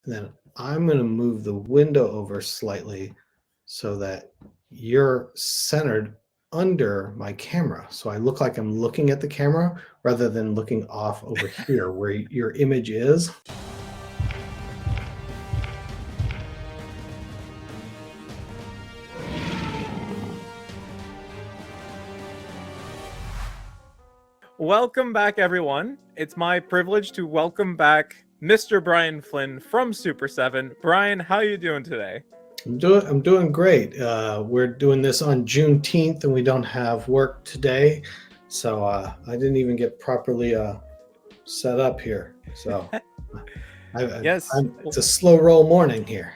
And then I'm going to move the window over slightly so that you're centered under my camera. So I look like I'm looking at the camera rather than looking off over here where your image is. Welcome back, everyone. It's my privilege to welcome back Mr. Brian Flynn from Super 7. Brian, how are you doing today? I'm doing great. We're doing this on Juneteenth and we don't have work today. So I didn't even get properly set up here. So Yes. it's a slow roll morning here.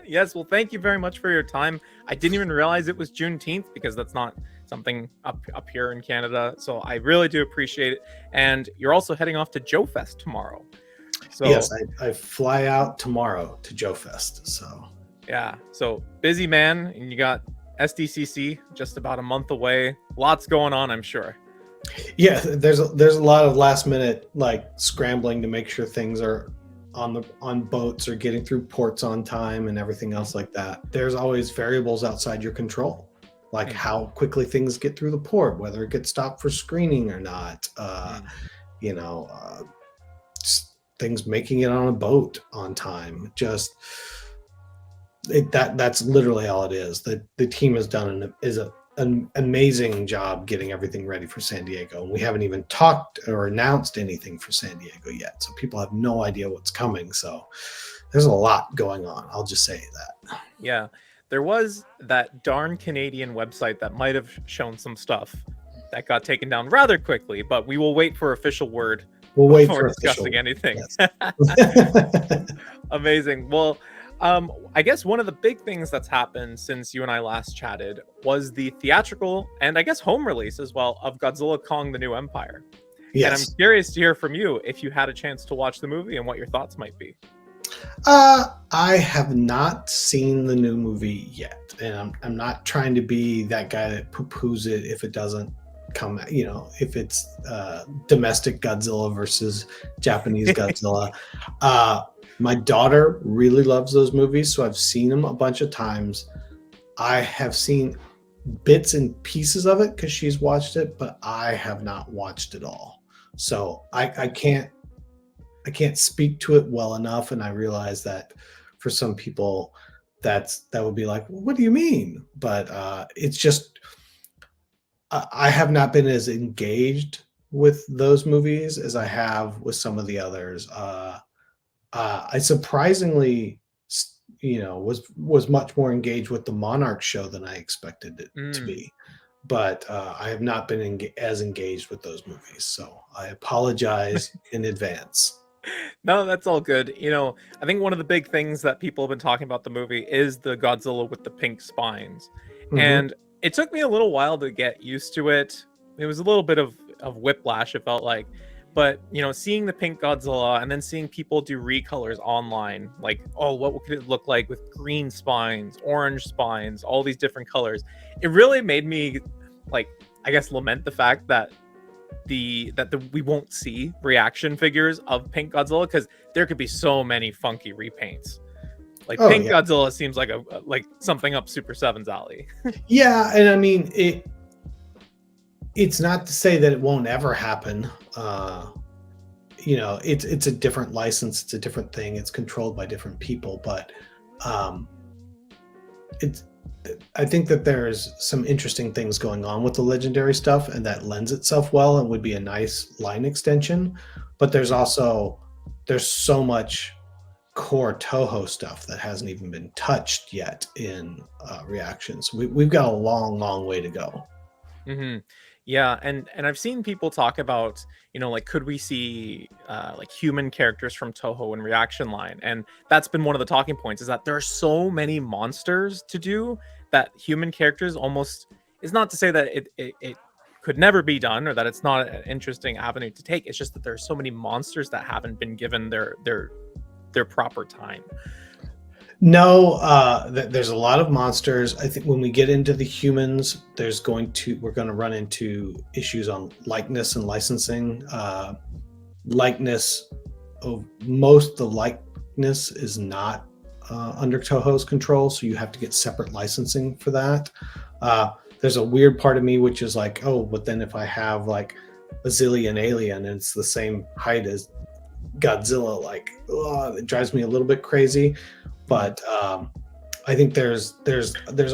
Yes, well, thank you very much for your time. I didn't even realize it was Juneteenth because that's not something up here in Canada. So I really do appreciate it. And you're also heading off to Joe Fest tomorrow. So yes, I fly out tomorrow to Joe Fest. So yeah, so busy man, and you got SDCC just about a month away. Lots going on, I'm sure. Yeah, there's a lot of last minute scrambling to make sure things are on boats or getting through ports on time and everything else like that. There's always variables outside your control, like how quickly things get through the port, whether it gets stopped for screening or not. Things making it on a boat on time. That's literally all it is. The team has done an amazing job getting everything ready for San Diego. And we haven't even talked or announced anything for San Diego yet. So people have no idea what's coming. So there's a lot going on. I'll just say that. Yeah, there was that darn Canadian website that might have shown some stuff that got taken down rather quickly, but we will wait for official word before discussing anything. Yes. Amazing. Well, I guess one of the big things that's happened since you and I last chatted was the theatrical and I guess home release as well of Godzilla Kong: The New Empire. Yes. And I'm curious to hear from you if you had a chance to watch the movie and what your thoughts might be. I have not seen the new movie yet, and I'm not trying to be that guy that poo-poos it if it doesn't come, if it's domestic Godzilla versus Japanese Godzilla. My daughter really loves those movies, so I've seen them a bunch of times. I have seen bits and pieces of it because she's watched it, but I have not watched it all. So I can't speak to it well enough, and I realize that for some people that would be like, what do you mean? But it's just I have not been as engaged with those movies as I have with some of the others. I surprisingly, was much more engaged with the Monarch show than I expected it to be. But I have not been as engaged with those movies. So I apologize in advance. No, that's all good. I think one of the big things that people have been talking about the movie is the Godzilla with the pink spines. Mm-hmm. And it took me a little while to get used to it. It was a little bit of whiplash, it felt like. But, seeing the pink Godzilla and then seeing people do recolors online, like, oh, what could it look like with green spines, orange spines, all these different colors. It really made me, I guess, lament the fact that we won't see reaction figures of pink Godzilla because there could be so many funky repaints. Pink Godzilla seems like like something up Super 7's alley. Yeah, and I mean it's not to say that it won't ever happen. It's a different license, it's a different thing, it's controlled by different people, but I think that there's some interesting things going on with the Legendary stuff, and that lends itself well and would be a nice line extension. But there's so much core Toho stuff that hasn't even been touched yet in reactions. We've got a long way to go. Mm-hmm. Yeah, and I've seen people talk about, could we see human characters from Toho in reaction line? And that's been one of the talking points, is that there are so many monsters to do that human characters almost, is not to say that it could never be done or that it's not an interesting avenue to take. It's just that there are so many monsters that haven't been given their proper time. No, there's a lot of monsters. I think when we get into the humans, we're going to run into issues on likeness and licensing. Likeness of most the likeness is not under Toho's control, so you have to get separate licensing for that. There's a weird part of me which is like, oh, but then if I have like a zillion alien and it's the same height as Godzilla, like, it drives me a little bit crazy. But I think there's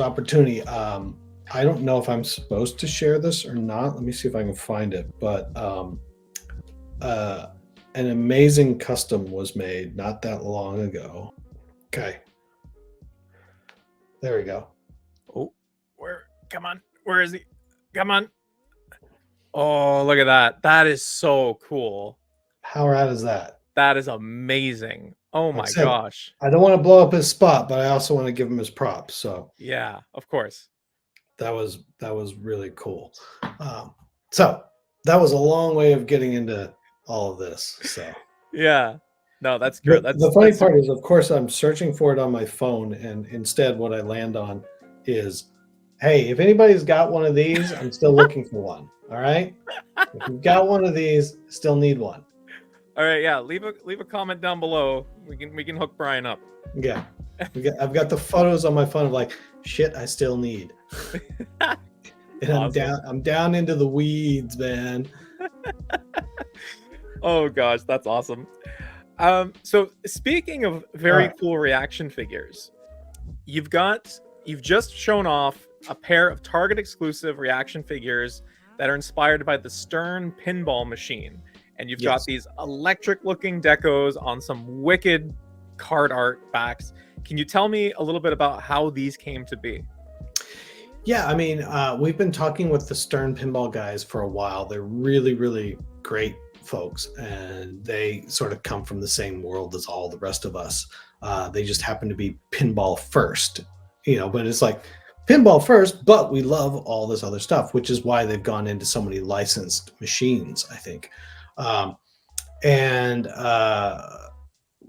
opportunity. I don't know if I'm supposed to share this or not. Let me see if I can find it. But an amazing custom was made not that long ago. Okay. There we go. Oh, come on. Where is he? Come on. Oh, look at that. That is so cool. How rad is that? That is amazing. Oh my gosh. I don't want to blow up his spot, but I also want to give him his props. So yeah, of course. That was really cool. So that was a long way of getting into all of this. So yeah. No, that's good. The funny part is, of course, I'm searching for it on my phone, and instead what I land on is, hey, if anybody's got one of these, I'm still looking for one. All right? If you've got one of these, still need one. All right, yeah. Leave a comment down below. We can hook Brian up. Yeah. I've got the photos on my phone of like, shit, I still need. And awesome. I'm down into the weeds, man. Oh gosh, that's awesome. So speaking of very cool reaction figures, you've just shown off a pair of Target exclusive reaction figures that are inspired by the Stern pinball machine. And you've got these electric looking decos on some wicked card art backs. Can you tell me a little bit about how these came to be? Yeah, I mean, we've been talking with the Stern pinball guys for a while. They're really, really great folks, and they sort of come from the same world as all the rest of us. They just happen to be pinball first, but it's like pinball first, but we love all this other stuff, which is why they've gone into so many licensed machines, I think.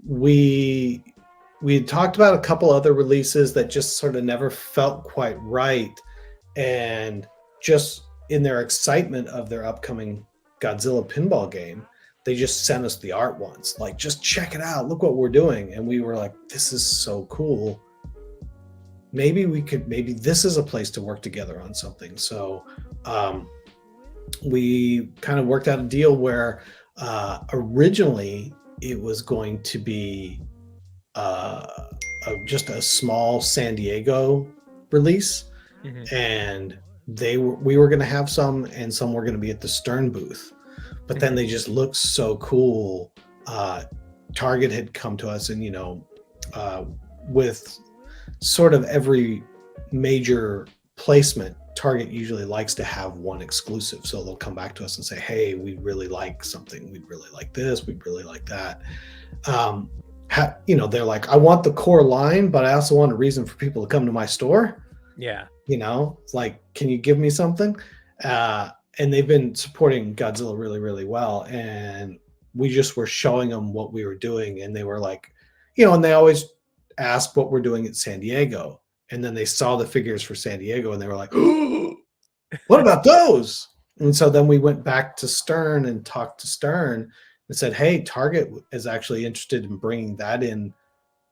We had talked about a couple other releases that just sort of never felt quite right, and just in their excitement of their upcoming Godzilla pinball game, they just sent us the art once, like, just check it out, look what we're doing. And we were like, this is so cool. Maybe this is a place to work together on something. So we kind of worked out a deal where originally it was going to be just a small San Diego release, and we were going to have some, and some were going to be at the Stern booth, but then they just looked so cool. Target had come to us, and with sort of every major placement, Target usually likes to have one exclusive, so they'll come back to us and say, hey, we really like something, we'd really like this, we'd really like that. They're like, I want the core line, but I also want a reason for people to come to my store. Yeah. It's like, can you give me something? And they've been supporting Godzilla really, really well. And we just were showing them what we were doing. And they were like, and they always ask what we're doing at San Diego. And then they saw the figures for San Diego and they were like, oh, what about those? And so then we went back to Stern and talked to Stern and said, hey, Target is actually interested in bringing that in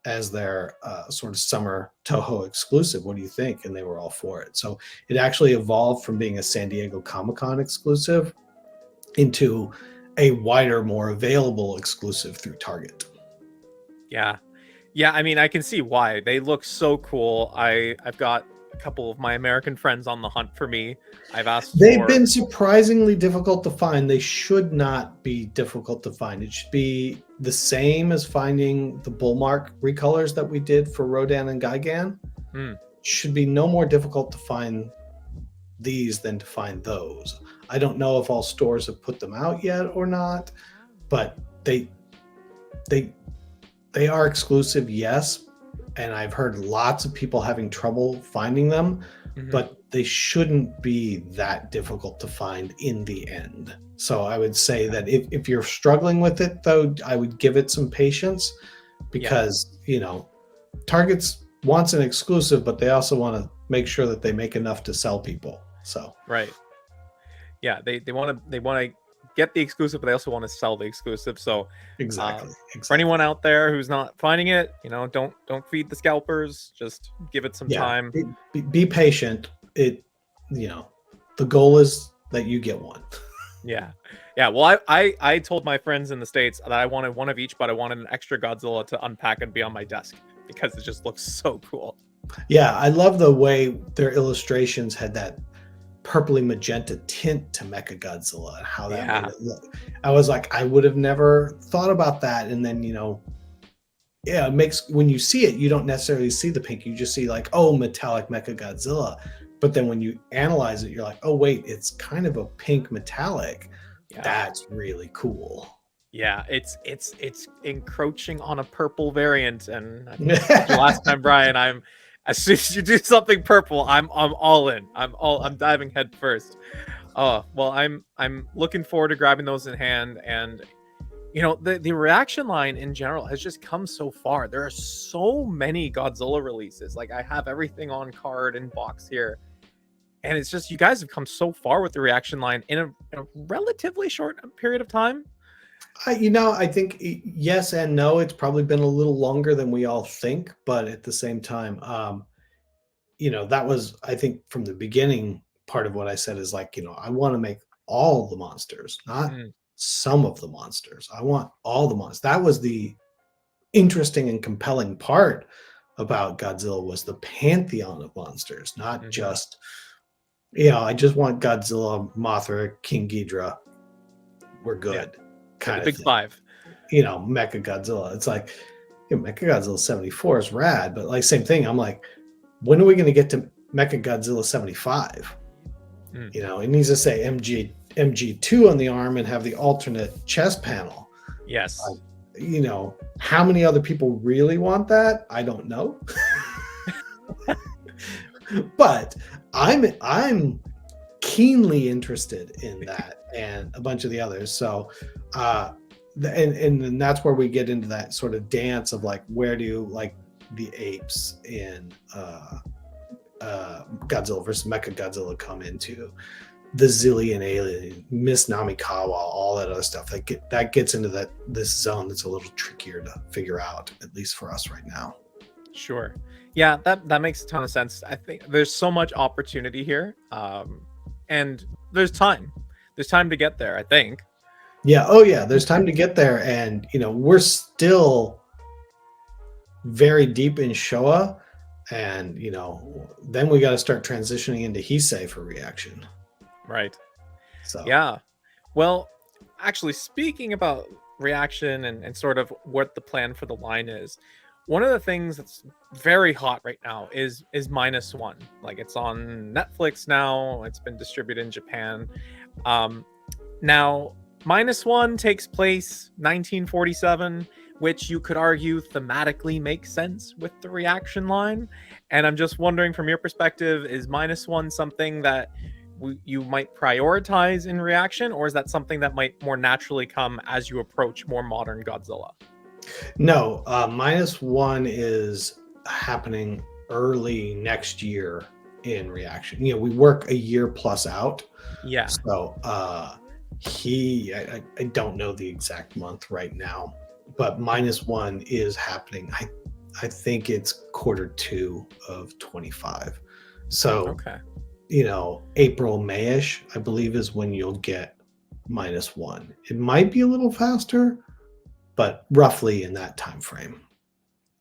as their sort of summer Toho exclusive. What do you think? And they were all for it. So it actually evolved from being a San Diego Comic-Con exclusive into a wider, more available exclusive through Target. Yeah. Yeah, I mean, I can see why. They look so cool. I've got a couple of my American friends on the hunt for me. They've been surprisingly difficult to find. They should not be difficult to find. It should be the same as finding the Bullmark recolors that we did for Rodan and Gigan. It should be no more difficult to find these than to find those. I don't know if all stores have put them out yet or not, but they are exclusive, yes. And I've heard lots of people having trouble finding them, but they shouldn't be that difficult to find in the end. So I would say that if you're struggling with it, though, I would give it some patience, because, Target's wants an exclusive, but they also want to make sure that they make enough to sell people. So right. Yeah, they want to get the exclusive, but they also want to sell the exclusive. So Exactly. for anyone out there who's not finding it, don't feed the scalpers. Just give it some time. Be patient. The goal is that you get one. Yeah. Well, I told my friends in the States that I wanted one of each, but I wanted an extra Godzilla to unpack and be on my desk because it just looks so cool. Yeah, I love the way their illustrations had that purpley magenta tint to Mechagodzilla and how that made it look. I was like, I would have never thought about that. And then, it makes, when you see it, you don't necessarily see the pink. You just see like, oh, metallic Mechagodzilla. But then when you analyze it, you're like, oh, wait, it's kind of a pink metallic. Yeah. That's really cool. Yeah, it's encroaching on a purple variant. And I think last time, Brian, as soon as you do something purple, I'm all in. I'm diving head first. Oh, well, I'm looking forward to grabbing those in hand. And the reaction line in general has just come so far. There are so many Godzilla releases. Like, I have everything on card and box here. And it's just, you guys have come so far with the reaction line in a relatively short period of time. I think yes and no. It's probably been a little longer than we all think, but at the same time, that was, I think, from the beginning, part of what I said is like, I want to make all the monsters, not some of the monsters. I want all the monsters. That was the interesting and compelling part about Godzilla, was the pantheon of monsters, not just, I just want Godzilla, Mothra, King Ghidorah. We're good. Yeah. Kind of big thing. Five. Mechagodzilla. It's like, Mechagodzilla 74 is rad, but like, same thing. I'm like, when are we going to get to Mechagodzilla 75? It needs to say MG2 on the arm and have the alternate chest panel. Yes. How many other people really want that? I don't know. But I'm keenly interested in that and a bunch of the others. So and that's where we get into that sort of dance of like, where do like the apes in Godzilla versus Mechagodzilla come into, the Zillion alien, Miss Namikawa, all that other stuff that gets into this zone that's a little trickier to figure out, at least for us right now. Sure. Yeah, that makes a ton of sense. I think there's so much opportunity here, and there's time to get there, I think. Yeah. Oh yeah, there's time to get there. And we're still very deep in Showa, and then we got to start transitioning into Heisei for reaction. Right. So yeah. Well, actually, speaking about reaction and sort of what the plan for the line is, one of the things that's very hot right now is -1. Like, it's on Netflix now. It's been distributed in Japan. Now, -1 takes place 1947, which you could argue thematically makes sense with the reaction line. And I'm just wondering, from your perspective, is -1 something that you might prioritize in reaction, or is that something that might more naturally come as you approach more modern Godzilla? No, -1 is happening early next year in reaction. We work a year plus out. Yeah. So I don't know the exact month right now, but -1 is happening. I think it's Q2 of 25. So okay. April, May-ish, I believe, is when you'll get -1. It might be a little faster, but roughly in that time frame.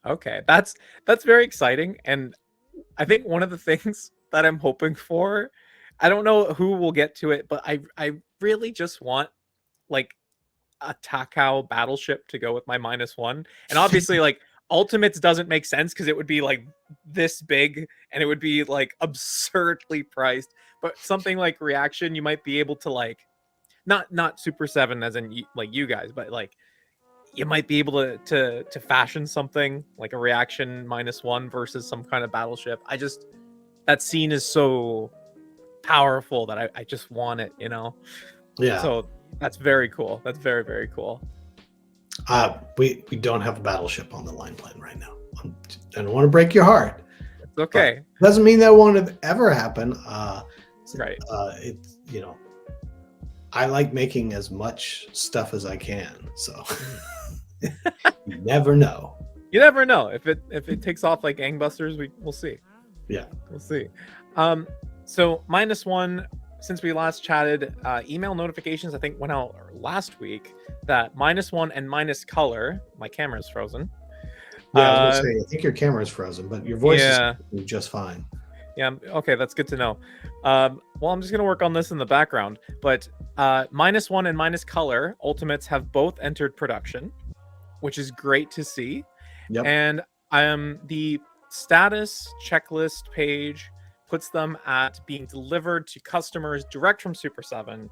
Okay, that's very exciting. And I think one of the things that I'm hoping for, I don't know who will get to it, but I really just want like a Takao battleship to go with my -1. And obviously, like, Ultimates doesn't make sense because it would be like this big and it would be like absurdly priced. But something like Reaction, you might be able to like, not Super 7 as in like you guys, but like you might be able to fashion something like a Reaction -1 versus some kind of battleship. That scene is so powerful that I just want it, Yeah. So that's very cool. That's very, very cool. We don't have a battleship on the line plan right now. I don't want to break your heart. It's okay. Doesn't mean that won't ever happen. Right. It's I like making as much stuff as I can. So you never know. You never know if it takes off like gangbusters. We'll see. Yeah, we'll see. So -1, since we last chatted, email notifications I think went out last week that -1 and -color. My camera's frozen. Yeah, I was gonna say I think your camera's frozen, but your voice is just fine. Yeah, okay, that's good to know. Well, I'm just gonna work on this in the background. But -1 and -color Ultimates have both entered production, which is great to see. Yep. And the status checklist page puts them at being delivered to customers direct from Super 7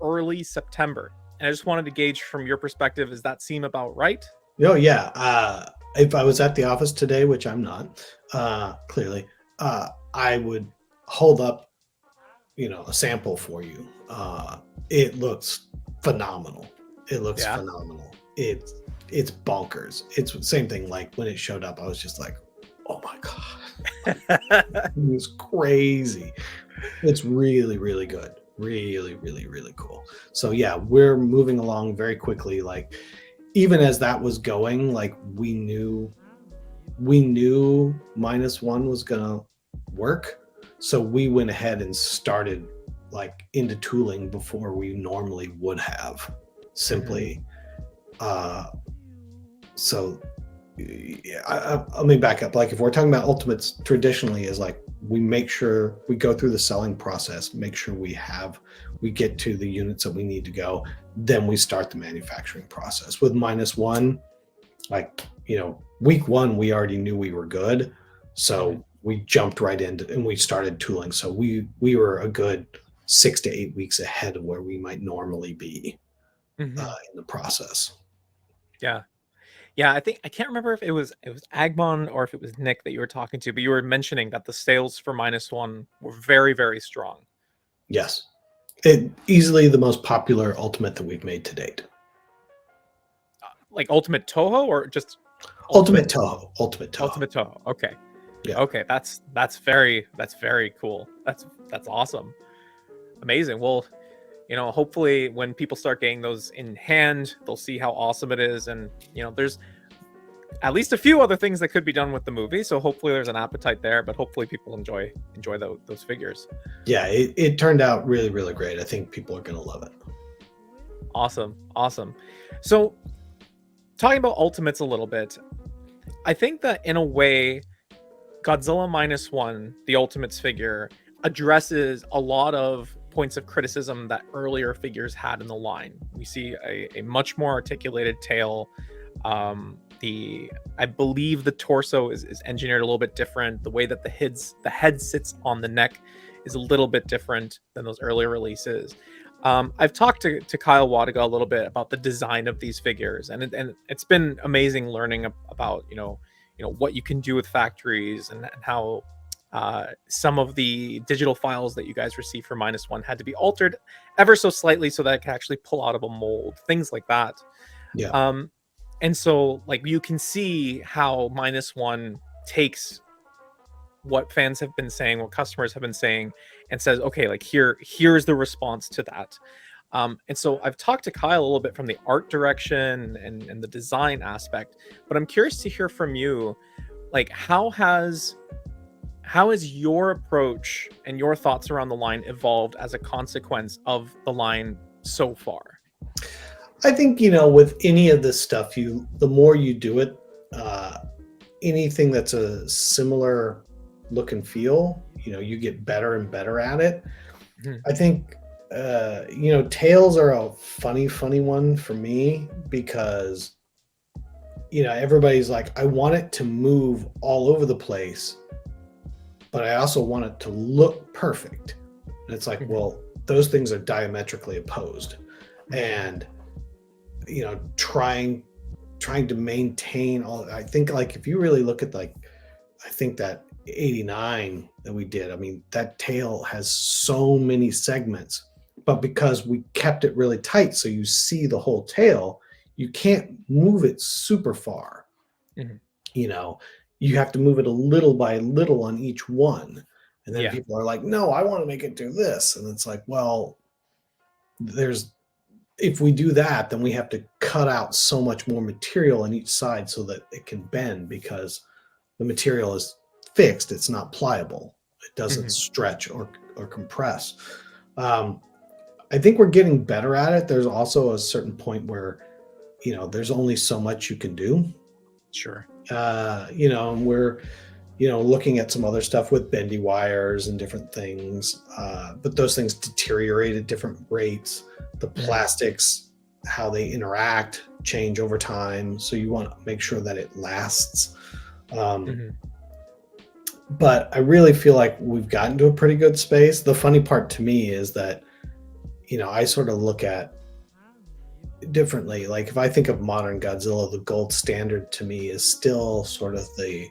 early September. And I just wanted to gauge from your perspective, does that seem about right? Oh yeah. If I was at the office today, which I'm not, clearly, I would hold up, a sample for you. It looks phenomenal. It looks phenomenal. It's bonkers. It's the same thing. Like when it showed up, I was just like, oh my God. It was crazy. It's really, really good. Really, really, really cool. So yeah, we're moving along very quickly. Like even as that was going, like we knew -1 was gonna work. So we went ahead and started like into tooling before we normally would have. Simply so yeah, let me back up. Like if we're talking about Ultimates, traditionally is like we make sure we go through the selling process, make sure we get to the units that we need to go, then we start the manufacturing process. With -1, like week 1 we already knew we were good, so we jumped right into and we started tooling. So we were a good 6 to 8 weeks ahead of where we might normally be in the process. Yeah, I can't remember if it was Agmon or if it was Nick that you were talking to, but you were mentioning that the sales for -1 were very, very strong. Yes. Easily the most popular Ultimate that we've made to date. Like Ultimate Toho or just Ultimate Toho? Ultimate Toho. Okay. Yeah. Okay, that's very cool. That's awesome. Amazing. Well, hopefully when people start getting those in hand, they'll see how awesome it is. And, there's at least a few other things that could be done with the movie. So hopefully there's an appetite there, but hopefully people enjoy those figures. Yeah, it turned out really, really great. I think people are going to love it. Awesome. So talking about Ultimates a little bit, I think that in a way, Godzilla -1, the Ultimates figure, addresses a lot of points of criticism that earlier figures had in the line. We see a much more articulated tail. I believe the torso is engineered a little bit different. The way that the head sits on the neck is a little bit different than those earlier releases. I've talked to Kyle Wadiga a little bit about the design of these figures, and it's been amazing learning about what you can do with factories and how some of the digital files that you guys receive for -1 had to be altered ever so slightly so that it can actually pull out of a mold, things like that. Yeah. And so like you can see how -1 takes what fans have been saying, what customers have been saying, and says, okay, like here's the response to that. And so I've talked to Kyle a little bit from the art direction and the design aspect, but I'm curious to hear from you, like how has your approach and your thoughts around the line evolved as a consequence of the line so far? I think, with any of this stuff, the more you do it, anything that's a similar look and feel, you get better and better at it. I think, tails are a funny one for me because, everybody's like, I want it to move all over the place, but I also want it to look perfect. And it's like, well, those things are diametrically opposed. And, trying to maintain all, I think like, if you really look at like, I think that 89 that we did, I mean, that tail has so many segments, but because we kept it really tight, so you see the whole tail, you can't move it super far. You have to move it a little by little on each one. And then people are like, no, I want to make it do this. And it's like, well, there's if we do that, then we have to cut out so much more material on each side so that it can bend, because the material is fixed. It's not pliable. It doesn't Mhm. stretch or compress. I think we're getting better at it. There's also a certain point where, there's only so much you can do. Sure. And we're, looking at some other stuff with bendy wires and different things. But those things deteriorate at different rates. The Mhm. plastics, how they interact, change over time. So you want to make sure that it lasts. Mhm. But I really feel like we've gotten to a pretty good space. The funny part to me is that, I sort of look at differently. Like if I think of modern Godzilla, the gold standard to me is still sort of the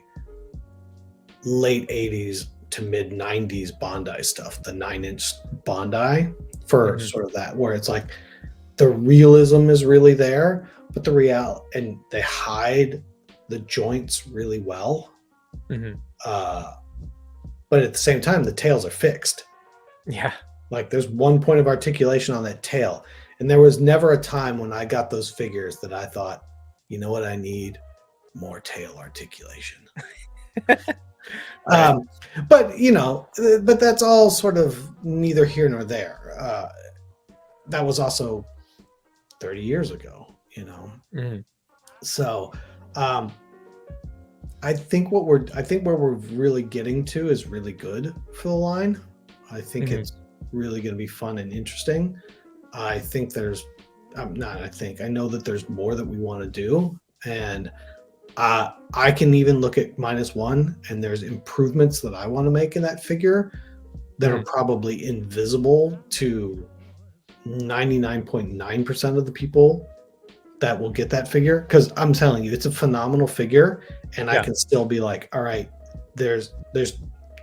late 80s to mid 90s Bondi stuff, the 9-inch Bondi, for Mhm. sort of that, where it's like the realism is really there, but and they hide the joints really well. Mhm. Uh, but at the same time, the tails are fixed. Yeah. Like there's one point of articulation on that tail. And there was never a time when I got those figures that I thought, you know what I need? More tail articulation. Right. Um, but that's all sort of neither here nor there. That was also 30 years ago. Mhm. So um, I think where we're really getting to is really good for the line. I think Mhm. it's really going to be fun and interesting. I think there's not I think I know that there's more that we want to do, and I can even look at -1, and there's improvements that I want to make in that figure that are Mhm. probably invisible to 99.9% of the people that will get that figure, because I'm telling you, it's a phenomenal figure, and I Yeah. can still be like, all right, there's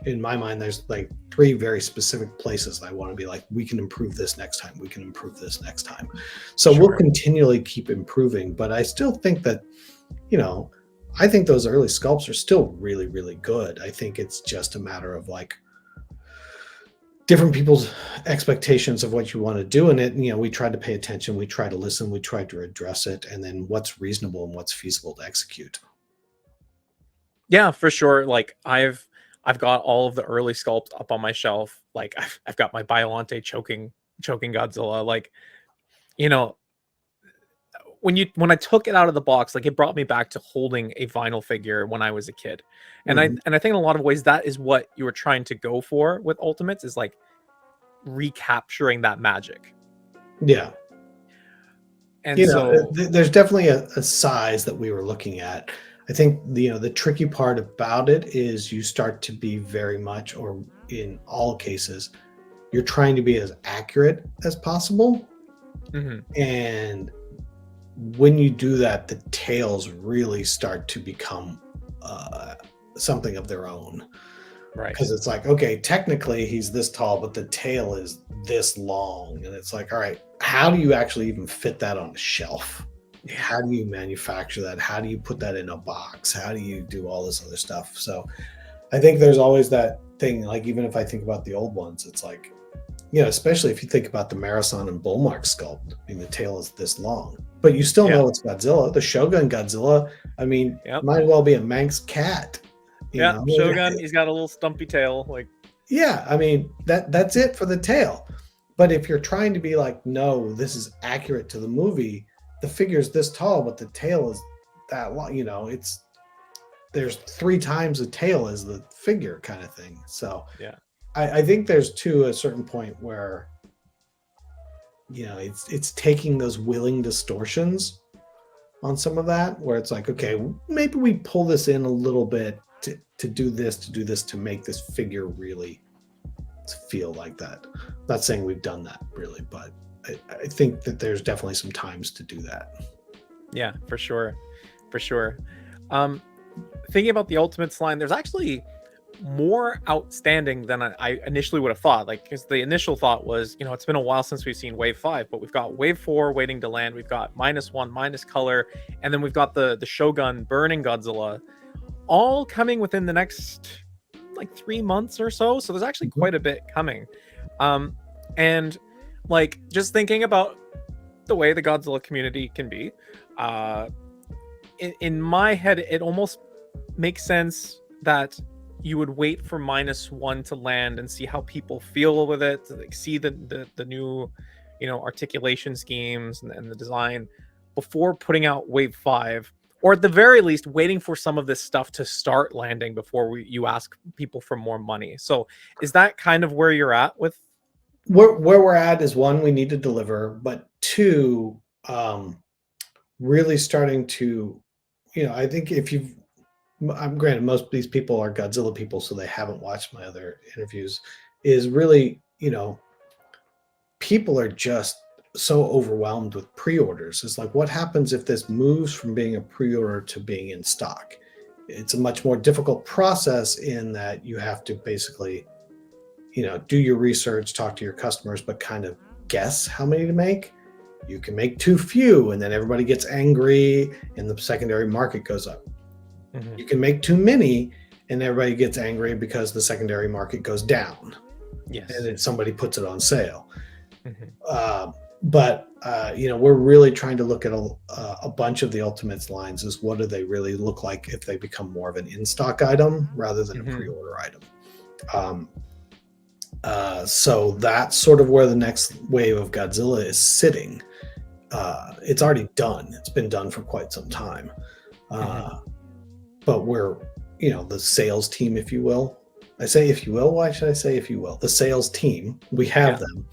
in my mind, there's like 3 very specific places I want to be like, we can improve this next time. We can improve this next time. So we'll Sure. continually keep improving, but I still think that, you know, I think those early sculpts are still really, really good. I think it's just a matter of like different people's expectations of what you want to do in it. And, we try to pay attention, we try to listen, we try to address it, and then what's reasonable and what's feasible to execute. Yeah, for sure. Like I've got all of the early sculpts up on my shelf. Like I've got my Biolante choking Godzilla. Like, you know, when I took it out of the box, like it brought me back to holding a vinyl figure when I was a kid. And I Mhm. and I think in a lot of ways that is what you were trying to go for with Ultimates, is like recapturing that magic. Yeah. And so There's definitely a size that we were looking at. I think the tricky part about it is you start to be very much, or in all cases, you're trying to be as accurate as possible. mhm, And when you do that, the tails really start to become uh, something of their own. right. Because it's like, okay, technically he's this tall, but the tail is this long. And it's like, all right, how do you actually even fit that on a shelf? Yeah. How do you manufacture that? How do you put that in a box? How do you do all this other stuff? So I think there's always that thing, like even if I think about the old ones, it's like, especially if you think about the Marathon and Bullmark sculpt, I mean, the tail is this long, but you still Yeah. know it's Godzilla. The Shogun Godzilla, I mean, Yep. might as well be a Manx cat, you Yeah. know? Shogun, he's got a little stumpy tail. Like, Yeah, I mean, that's it for the tail. But if you're trying to be like, no, this is accurate to the movie, the figure's this tall, but the tail is that long, there's 3 times the tail as the figure kind of thing. So yeah. I think there's to a certain point where it's taking those willing distortions on some of that, where it's like, okay, Mhm. maybe we pull this in a little bit to do this to make this figure really feel like that. I'm not saying we've done that really, but I think that there's definitely some times to do that. Yeah, for sure. For sure. Um, Thinking about the Ultimates line, there's actually more outstanding than I initially would have thought. Like, because the initial thought was, it's been a while since we've seen Wave 5, but we've got Wave 4 waiting to land. We've got -1, minus color, and then we've got the Shogun burning Godzilla, all coming within the next like 3 months or so. So there's actually Mhm. quite a bit coming. Um, and like just thinking about the way the Godzilla community can be, in my head, it almost makes sense that you would wait for -1 to land and see how people feel with it, to, like, see the new, articulation schemes and the design before putting out Wave 5, or at the very least, waiting for some of this stuff to start landing before you ask people for more money. So, is that kind of where you're at with? Where we're at is, one, we need to deliver, but two, really starting to, I think if you've, I'm granted most of these people are Godzilla people, so they haven't watched my other interviews, is really, people are just so overwhelmed with pre-orders. It's like, what happens if this moves from being a pre-order to being in stock? It's a much more difficult process in that you have to basically, do your research, talk to your customers, but kind of guess how many to make. You can make too few, and then everybody gets angry, and the secondary market goes up. You can make too many, and everybody gets angry because the secondary market goes down. Yes. And then somebody puts it on sale. But we're really trying to look at a bunch of the Ultimates lines as what do they really look like if they become more of an in-stock item rather than a pre-order item. So that's sort of where the next wave of Godzilla is sitting. It's already done. It's been done for quite some time. But we're, the sales team, if you will. I say if you will, why should I say if you will? The sales team, we have them.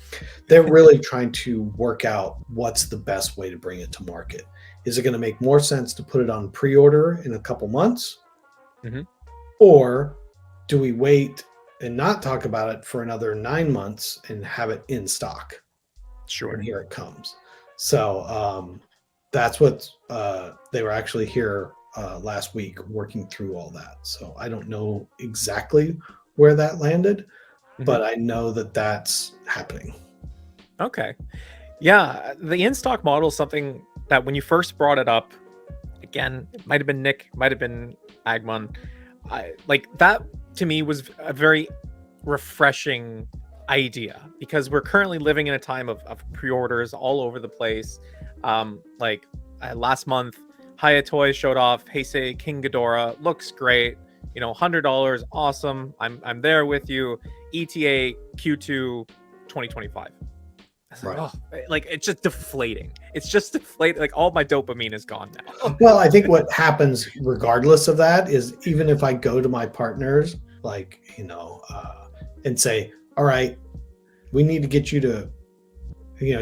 They're really trying to work out what's the best way to bring it to market. Is it going to make more sense to put it on pre-order in a couple months? Or do we wait and not talk about it for another 9 months and have it in stock? Sure. And here it comes. So that's what they were actually here last week working through all that. So I don't know exactly where that landed, but I know that that's happening. Okay. Yeah, the in-stock model is something that when you first brought it up, again, it might have been Nick, might have been Agmon, like that to me was a very refreshing idea, because we're currently living in a time of pre-orders all over the place. Last month, Haya Toys showed off Heisei King Ghidorah, looks great, $100, awesome. I'm there with you. ETA Q2 2025. Right. It's just deflating. It's just deflating. Like, all my dopamine is gone now. Well, I think what happens regardless of that is, even if I go to my partners, and say, all right, we need to get you to,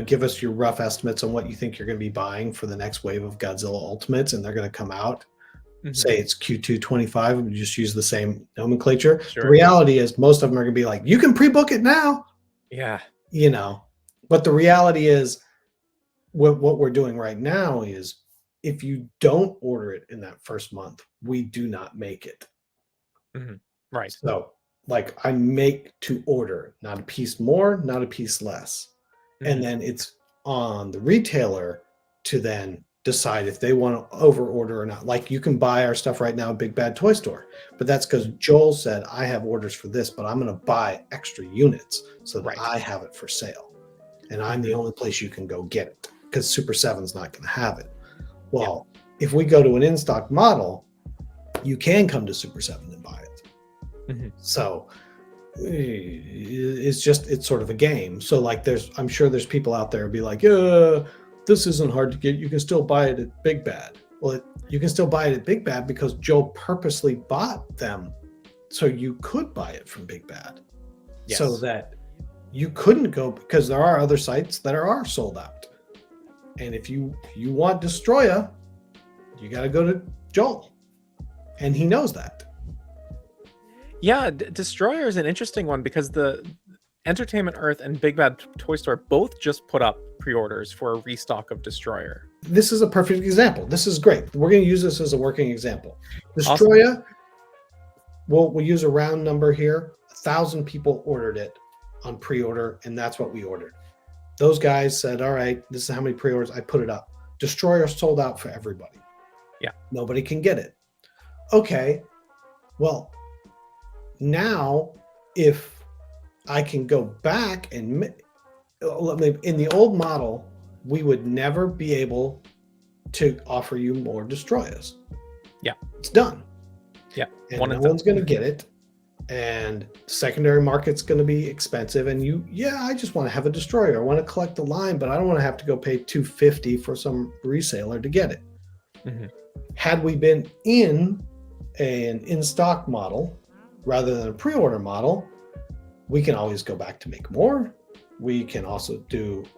give us your rough estimates on what you think you're going to be buying for the next wave of Godzilla Ultimates, and they're going to come out, say it's Q2 25, and just use the same nomenclature. Sure. The reality is most of them are going to be like, you can pre-book it now. Yeah. But the reality is what we're doing right now is, if you don't order it in that first month, we do not make it. Right. So, I make to order, not a piece more, not a piece less. And then it's on the retailer to then decide if they want to over order or not. Like, you can buy our stuff right now at Big Bad Toy Store, but that's because Joel said, I have orders for this, but I'm going to buy extra units so that I have it for sale. And I'm the only place you can go get it, because Super 7's not going to have it. Well, if we go to an in-stock model, you can come to Super 7 and buy it. So it's sort of a game. So I'm sure there's people out there who be like, this isn't hard to get. You can still buy it at Big Bad. Well, you can still buy it at Big Bad because Joe purposely bought them so you could buy it from Big Bad. Yes. So that you couldn't go, because there are other sites that are sold out. And if you want Destroya, you got to go to Joel. And he knows that. Yeah, Destroyer is an interesting one, because the Entertainment Earth and Big Bad Toy Store both just put up pre-orders for a restock of Destroyer. This is a perfect example. This is great. We're going to use this as a working example. Destroyer, awesome. We'll use a round number here. 1,000 people ordered it on pre-order, and that's what we ordered. Those guys said, all right, this is how many pre-orders. I put it up. Destroyer sold out for everybody. Yeah. Nobody can get it. Okay, well, now if I can go back and in the old model, we would never be able to offer you more Destroyers. Yeah. It's done. Yeah. And no one's going to get it. And secondary market's going to be expensive. And I just want to have a Destroyer. I want to collect the line, but I don't want to have to go pay $250 for some reseller to get it. Mm-hmm. Had we been in an in-stock model rather than a pre-order model, we can always go back to make more. We can also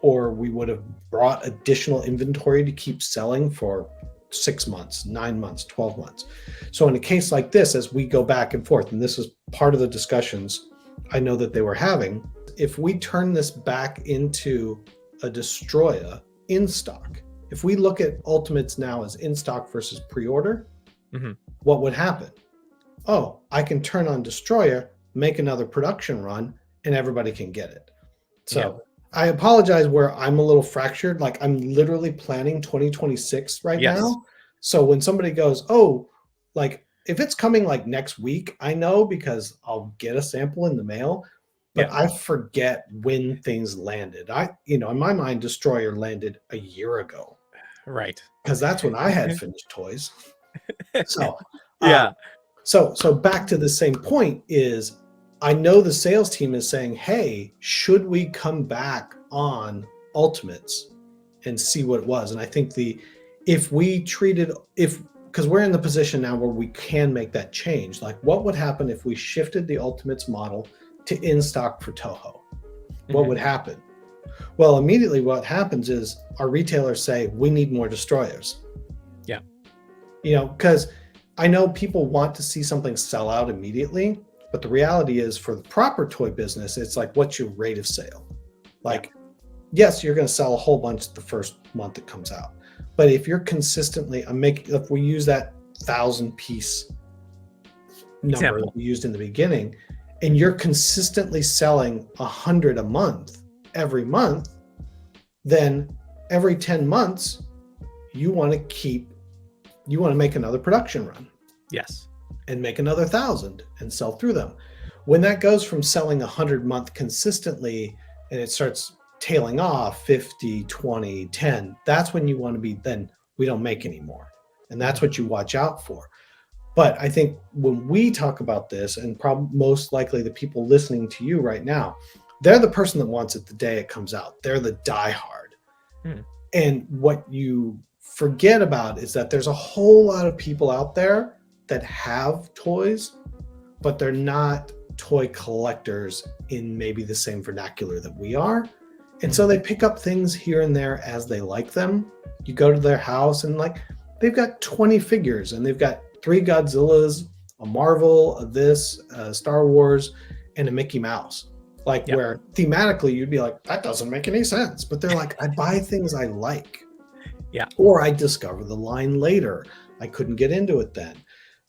or we would have brought additional inventory to keep selling for 6 months, 9 months, 12 months. So in a case like this, as we go back and forth, and this is part of the discussions I know that they were having, if we turn this back into a Destroyer in stock, if we look at Ultimates now as in stock versus pre-order, mm-hmm. what would happen? Oh, I can turn on Destroyer, make another production run, and everybody can get it. So I apologize where I'm a little fractured. Like I'm literally planning 2026 right now. So when somebody goes, oh, like if it's coming like next week, I know because I'll get a sample in the mail, but I forget when things landed. In my mind, Destroyer landed a year ago. Right. Because that's when I had finished toys. So So back to the same point is, I know the sales team is saying, hey, should we come back on Ultimates and see what it was? And I think because we're in the position now where we can make that change, like what would happen if we shifted the Ultimates model to in stock for Toho? What would happen? Well, immediately what happens is our retailers say, we need more Destroyers. Yeah. Because I know people want to see something sell out immediately, but the reality is for the proper toy business, it's like, what's your rate of sale? Like, yes, you're going to sell a whole bunch the first month it comes out. But if you're consistently, if we use that 1,000-piece number that we used in the beginning, and you're consistently selling 100 a month, every month, then every 10 months, you want to make another production run. Yes. And make another 1,000 and sell through them. When that goes from selling 100 a month consistently and it starts tailing off 50, 20, 10, that's when you want to be, then we don't make anymore. And that's what you watch out for. But I think when we talk about this, and probably most likely the people listening to you right now, they're the person that wants it the day it comes out. They're the diehard. And what you forget about is that there's a whole lot of people out there that have toys, but they're not toy collectors in maybe the same vernacular that we are. And so they pick up things here and there as they like them. You go to their house and like they've got 20 figures and they've got 3 Godzillas, a Marvel, a Star Wars, and a Mickey Mouse. Where thematically you'd be like, that doesn't make any sense. But they're like, I buy things I like. Yeah. Or I discover the line later. I couldn't get into it then.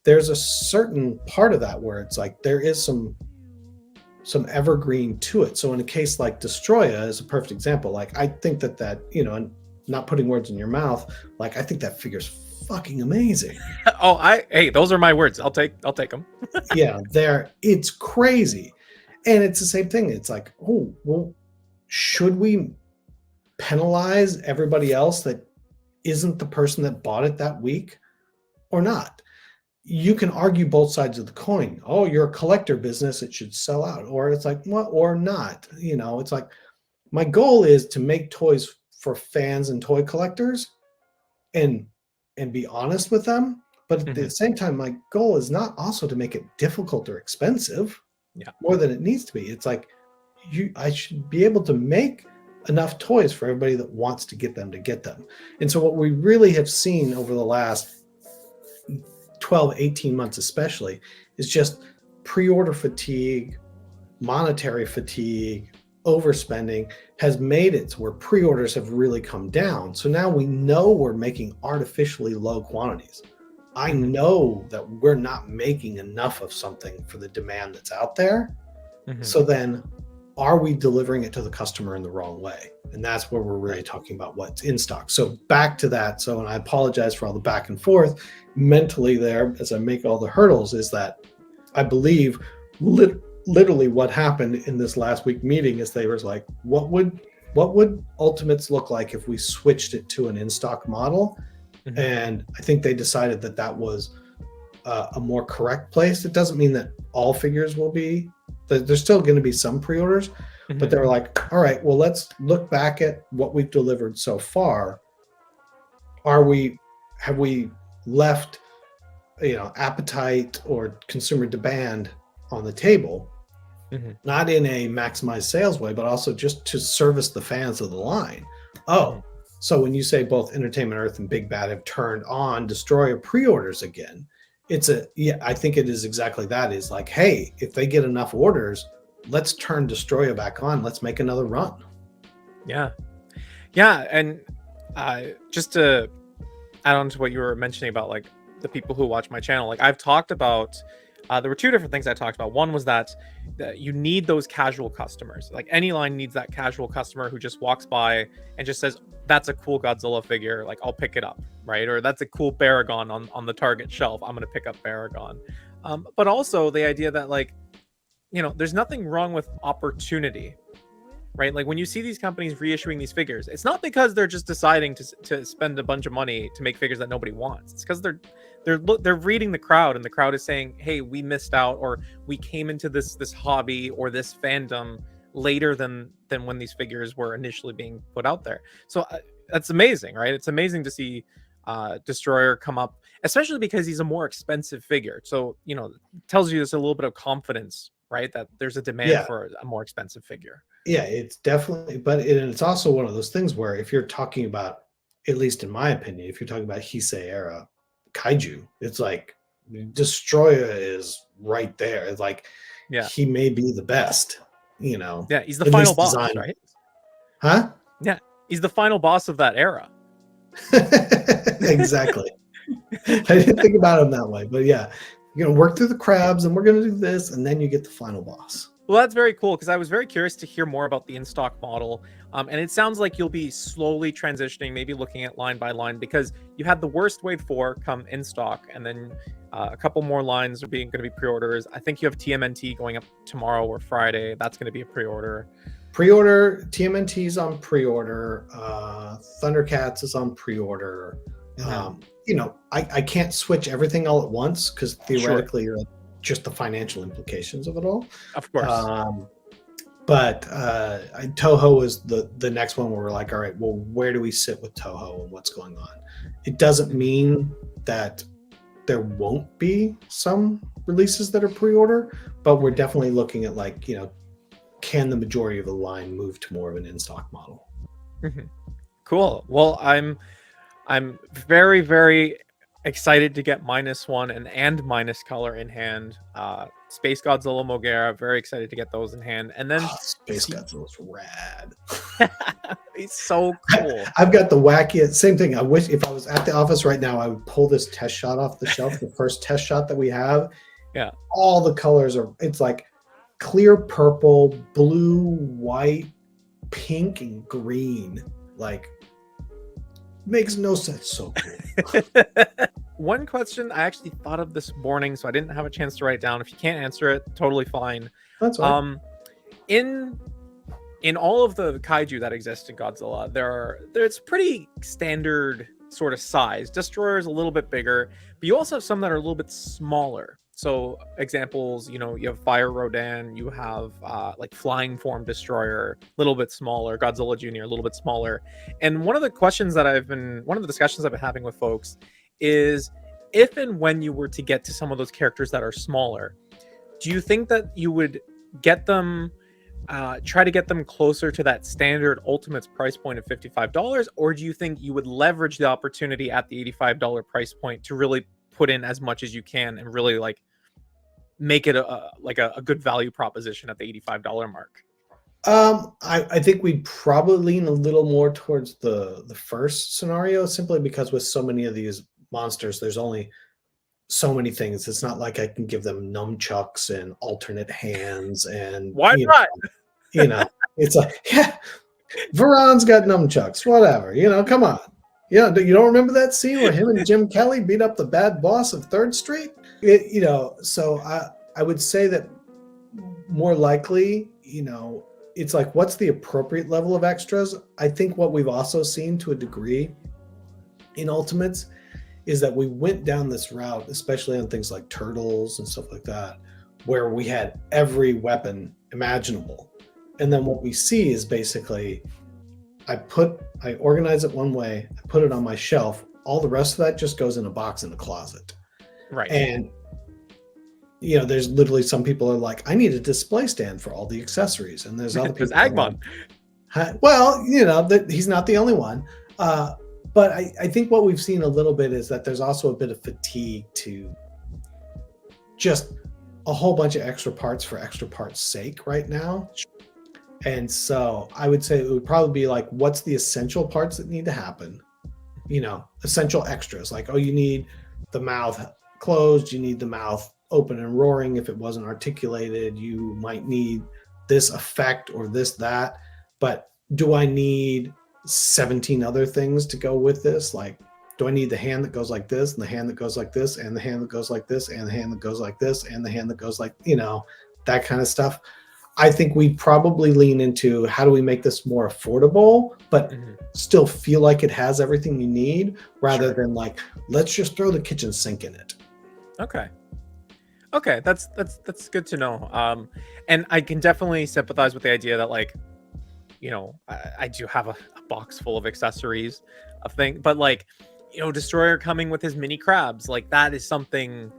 There's a certain part of that where it's like there is some evergreen to it. So in a case like Destroyer is a perfect example. Like I think that and not putting words in your mouth, like I think that figure's fucking amazing. Hey, those are my words. I'll take them. Yeah, it's crazy. And it's the same thing. It's like, oh, well, should we penalize everybody else that isn't the person that bought it that week or not? You can argue both sides of the coin. Oh, you're a collector business, it should sell out. Or it's like, well, or not. It's like my goal is to make toys for fans and toy collectors and be honest with them. But at the same time, my goal is not also to make it difficult or expensive more than it needs to be. It's like I should be able to make enough toys for everybody that wants to get them. And so what we really have seen over the last 12, 18 months especially, is just pre-order fatigue, monetary fatigue, overspending has made it to where pre-orders have really come down. So now we know we're making artificially low quantities. I know that we're not making enough of something for the demand that's out there. So then are we delivering it to the customer in the wrong way? And that's where we're really talking about what's in stock. So back to that. So, and I apologize for all the back and forth mentally there as I make all the hurdles, is that I believe literally what happened in this last week meeting is they were like, what would what would Ultimates look like if we switched it to an in-stock model? Mhm. And I think they decided that that was a more correct place. It doesn't mean that all figures will be. There's still going to be some pre-orders, Mhm. but they were like, all right, well, let's look back at what we've delivered so far. Have we left, appetite or consumer demand on the table? Mhm. Not in a maximized sales way, but also just to service the fans of the line. Oh, so when you say both Entertainment Earth and Big Bad have turned on Destroyer pre-orders again, I think it is exactly that. Is like, hey, if they get enough orders, let's turn Destroyer back on. Let's make another run. Yeah. And just to add on to what you were mentioning about like the people who watch my channel, like I've talked about, there were two different things I talked about. One was that you need those casual customers. Like any line needs that casual customer who just walks by and just says, that's a cool Godzilla figure, like I'll pick it up, right? Or that's a cool Baragon on the Target shelf, I'm gonna pick up Baragon. But also the idea that like, there's nothing wrong with opportunity, right? Like when you see these companies reissuing these figures, it's not because they're just deciding to spend a bunch of money to make figures that nobody wants. It's because they're reading the crowd, and the crowd is saying, hey, we missed out, or we came into this hobby or this fandom later than when these figures were initially being put out there. So that's amazing, right? It's amazing to see Destroyer come up, especially because he's a more expensive figure. So it tells you there's a little bit of confidence, right, that there's a demand for a more expensive figure. Yeah, it's definitely, but it's also one of those things where if you're talking about, at least in my opinion, if you're talking about Heisei era kaiju, it's like Destroyer is right there. It's like, he may be the best, Yeah, he's the final boss, right? Huh? Yeah, he's the final boss of that era. Exactly. I didn't think about him that way, but yeah, you're gonna work through the crabs, and we're gonna do this, and then you get the final boss. Well, that's very cool, because I was very curious to hear more about the in-stock model. And it sounds like you'll be slowly transitioning, maybe looking at line by line, because you had the worst Wave 4 come in stock, and then a couple more lines are going to be pre-orders. I think you have TMNT going up tomorrow or Friday. That's going to be a pre-order. TMNT's on pre-order. Thundercats is on pre-order. I can't switch everything all at once, because theoretically, just the financial implications of it all. Of course. But Toho is the next one where we're like, all right, well, where do we sit with Toho and what's going on? It doesn't mean that there won't be some releases that are pre-order, but we're definitely looking at like, can the majority of the line move to more of an in-stock model? Cool. Well, I'm very, very excited to get -1 and minus color in hand. Space Godzilla Mogera, very excited to get those in hand. And then Space Godzilla's rad. He's so cool. I've got the wackiest, same thing. I wish if I was at the office right now, I would pull this test shot off the shelf, the first test shot that we have. Yeah. All the colors it's like clear purple, blue, white, pink, and green. Like, makes no sense. So cool. One question I actually thought of this morning, so I didn't have a chance to write it down. If you can't answer it, totally fine. That's fine. In all of the kaiju that exist in Godzilla, there's pretty standard sort of size. Destroyer is a little bit bigger, but you also have some that are a little bit smaller. So examples, you have Fire Rodan, you have like Flying Form Destroyer, a little bit smaller, Godzilla Jr., a little bit smaller. And one of the discussions I've been having with folks is, if and when you were to get to some of those characters that are smaller, do you think that you would get them, try to get them closer to that standard Ultimates price point of $55, or do you think you would leverage the opportunity at the $85 price point to really put in as much as you can and really like make it a good value proposition at the $85 mark? I think we'd probably lean a little more towards the first scenario, simply because with so many of these monsters, there's only so many things. It's not like I can give them nunchucks and alternate hands and why not? It's like, yeah, Varan's got nunchucks, whatever. Come on. You don't remember that scene where him and Jim Kelly beat up the bad boss of 3rd Street? So I would say that more likely, it's like, what's the appropriate level of extras? I think what we've also seen to a degree in Ultimates is that we went down this route, especially on things like turtles and stuff like that, where we had every weapon imaginable. And then what we see is basically I organize it one way, I put it on my shelf. All the rest of that just goes in a box in the closet. Right. And there's literally some people are like, I need a display stand for all the accessories. And there's other people. Agmon. Well, he's not the only one. But I think what we've seen a little bit is that there's also a bit of fatigue to just a whole bunch of extra parts for extra parts' sake right now. And so I would say it would probably be like, what's the essential parts that need to happen? Essential extras. Like, you need the mouth closed. You need the mouth open and roaring. If it wasn't articulated, you might need this effect or this, that. But do I need 17 other things to go with this? Like, do I need the hand that goes like this, and the hand that goes like this, and the hand that goes like this, and the hand that goes like this, and the hand that goes like, that kind of stuff? I think we probably lean into, how do we make this more affordable, but still feel like it has everything you need, rather than like, let's just throw the kitchen sink in it. Okay, that's good to know. And I can definitely sympathize with the idea that, like, I do have a box full of accessories of things, but like, Destroyer coming with his mini crabs, like, that is something.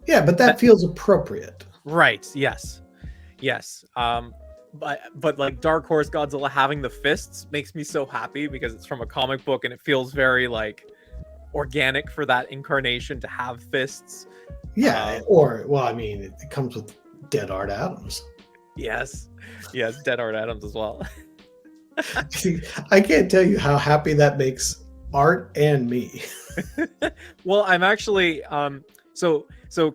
Yeah, but that feels appropriate. Right. Yes. But like Dark Horse Godzilla having the fists makes me so happy, because it's from a comic book and it feels very like organic for that incarnation to have fists. Yeah. It comes with Dead Art Adams. Yes, Dead Art Adams as well. I can't tell you how happy that makes Art and me. Well, I'm actually so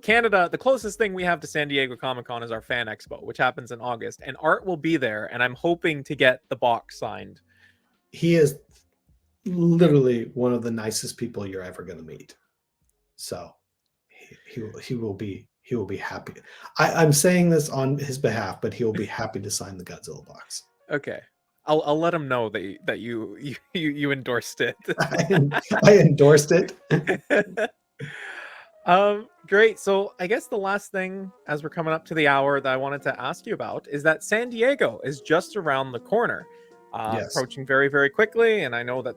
Canada, the closest thing we have to San Diego Comic-Con is our Fan Expo, which happens in August, and Art will be there, and I'm hoping to get the box signed. He is literally one of the nicest people you're ever going to meet. So he will be happy. I'm saying this on his behalf, but he will be happy to sign the Godzilla box. Okay. I'll let him know that you endorsed it. I endorsed it. Great. So I guess the last thing, as we're coming up to the hour, that I wanted to ask you about is that San Diego is just around the corner, approaching very, very quickly. And I know that,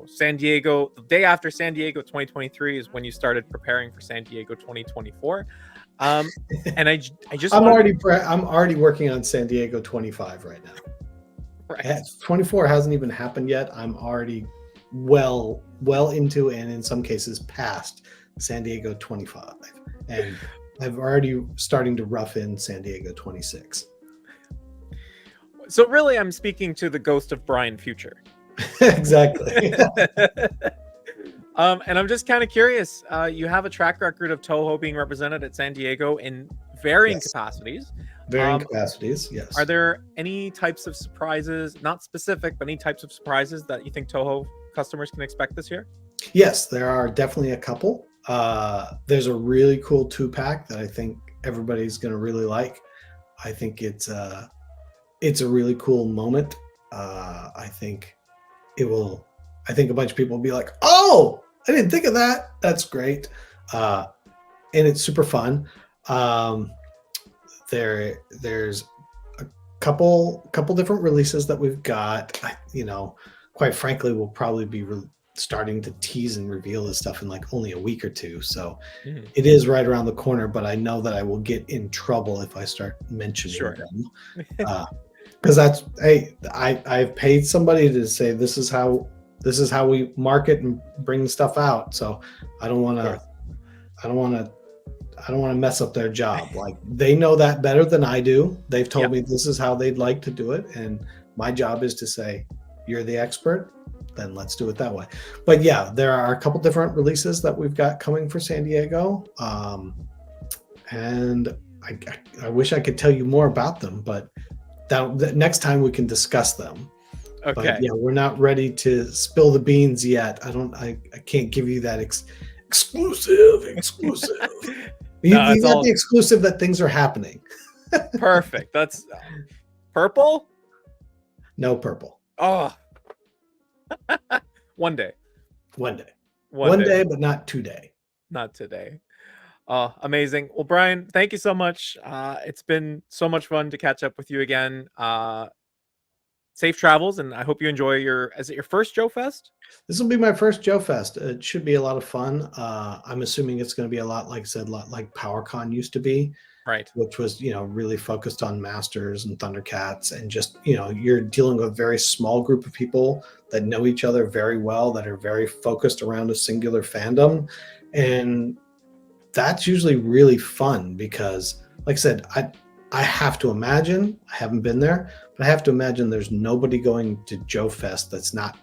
San Diego, the day after San Diego 2023 is when you started preparing for San Diego 2024. And I just I'm already working on San Diego 25 right now. Right. 24 hasn't even happened yet. I'm already well into, and in some cases past, San Diego 25, and I've already starting to rough in San Diego 26. So really, I'm speaking to the ghost of Brian Future. Exactly. And I'm just kind of curious. You have a track record of Toho being represented at San Diego in varying capacities. Varying capacities, yes. Are there any types of surprises, not specific, but any types of surprises that you think Toho customers can expect this year? Yes, there are definitely a couple. There's a really cool 2-pack that I think everybody's going to really like. I think it's a really cool moment. I think a bunch of people will be like, "Oh, I didn't think of that. That's great." And it's super fun. There's a couple different releases that we've got. Quite frankly, we'll probably be starting to tease and reveal this stuff in like only a week or two. So it is right around the corner, but I know that I will get in trouble if I start mentioning them. Because I've paid somebody to say this is how we market and bring stuff out. So I don't want to mess up their job. Like, they know that better than I do. They've told me this is how they'd like to do it, and my job is to say, you're the expert, then let's do it that way. But yeah, there are a couple different releases that we've got coming for San Diego, and I wish I could tell you more about them, but that next time we can discuss them. Okay. But yeah, we're not ready to spill the beans yet. I can't give you that exclusive. You got the exclusive that things are happening. Perfect. That's Purple? No purple. Oh, one day. One day. One day. But not today. Not today. Oh, amazing. Well, Brian, thank you so much. It's been so much fun to catch up with you again. Safe travels, and I hope you enjoy is it your first Joe Fest? This will be my first Joe Fest. It should be a lot of fun. I'm assuming it's going to be a lot, like I said, a lot like PowerCon used to be. Right. Which was, really focused on Masters and Thundercats, and just, you're dealing with a very small group of people that know each other very well, that are very focused around a singular fandom. And that's usually really fun because, like I said, I have to imagine, I haven't been there, but I have to imagine there's nobody going to Joe Fest that's not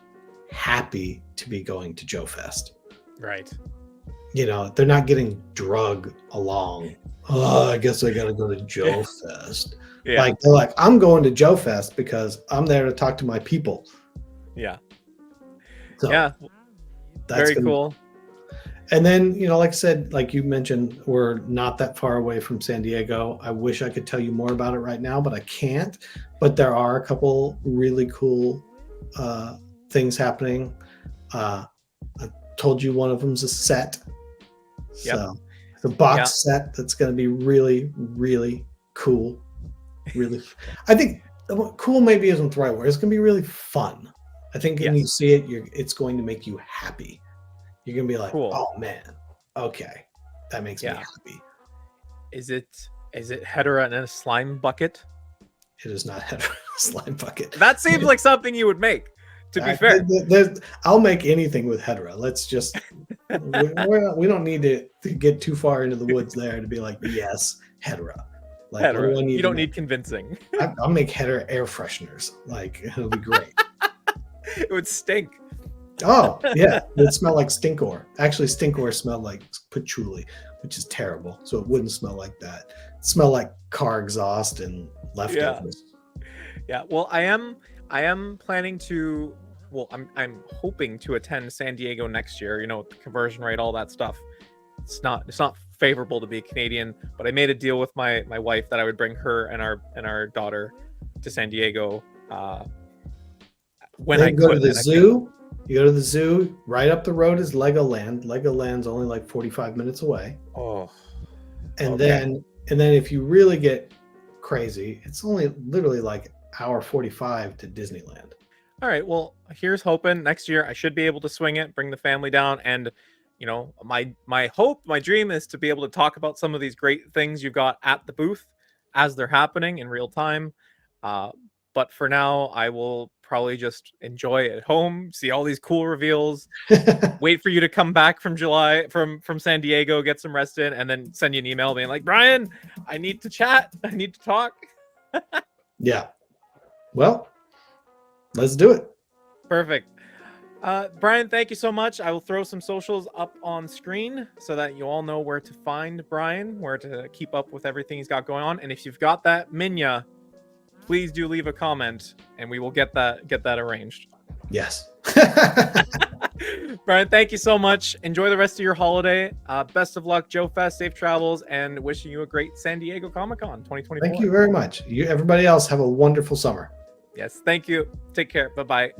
happy to be going to Joe Fest. Right. They're not getting drug along. Oh, I guess I gotta go to Joe Fest. Yeah. Like, they're like, I'm going to Joe Fest because I'm there to talk to my people. Yeah. So yeah. Very cool. And then, like I said, like you mentioned, we're not that far away from San Diego. I wish I could tell you more about it right now, but I can't. But there are a couple really cool things happening. I told you one of them's a set. Yep. So the box set that's going to be really, really cool. Really, I think cool maybe isn't the right word. It's going to be really fun. I think when you see it, it's going to make you happy. You're going to be like, cool. Oh man, okay, that makes me happy. Is it Hedera in a slime bucket? It is not Hedera in a slime bucket. That seems like something you would make. To be fair, I'll make anything with Hedera. Let's just we don't need to get too far into the woods there to be like, yes, Hedera. Like, Hedera. You don't need convincing. I'll make Hedera air fresheners. Like, it'll be great. It would stink. Oh yeah, it would smell like stinkor. Actually, stinkor smelled like patchouli, which is terrible. So it wouldn't smell like that. It smelled like car exhaust and leftovers. Yeah. Well, I am planning to. Well, I'm hoping to attend San Diego next year. The conversion rate, all that stuff. It's not favorable to be Canadian, but I made a deal with my wife that I would bring her and our daughter to San Diego when I go could. To the zoo. You go to the zoo. Right up the road is Legoland. Legoland's only like 45 minutes away. Oh. And then if you really get crazy, it's only literally like hour 45 to Disneyland. All right. Well, here's hoping next year I should be able to swing it, bring the family down, and my hope, my dream is to be able to talk about some of these great things you've got at the booth as they're happening in real time. But for now, I will probably just enjoy it at home, see all these cool reveals, wait for you to come back from San Diego, get some rest in, and then send you an email being like, Brian, I need to chat. I need to talk. Yeah. Well, let's do it. Perfect. Brian, thank you so much. I will throw some socials up on screen so that you all know where to find Brian, where to keep up with everything he's got going on. And if you've got that Minya, please do leave a comment and we will get that arranged. Yes. Brian, thank you so much. Enjoy the rest of your holiday. Best of luck, Joe Fest, safe travels, and wishing you a great San Diego Comic-Con 2024. Thank you very much. Everybody else have a wonderful summer. Yes, thank you. Take care. Bye-bye.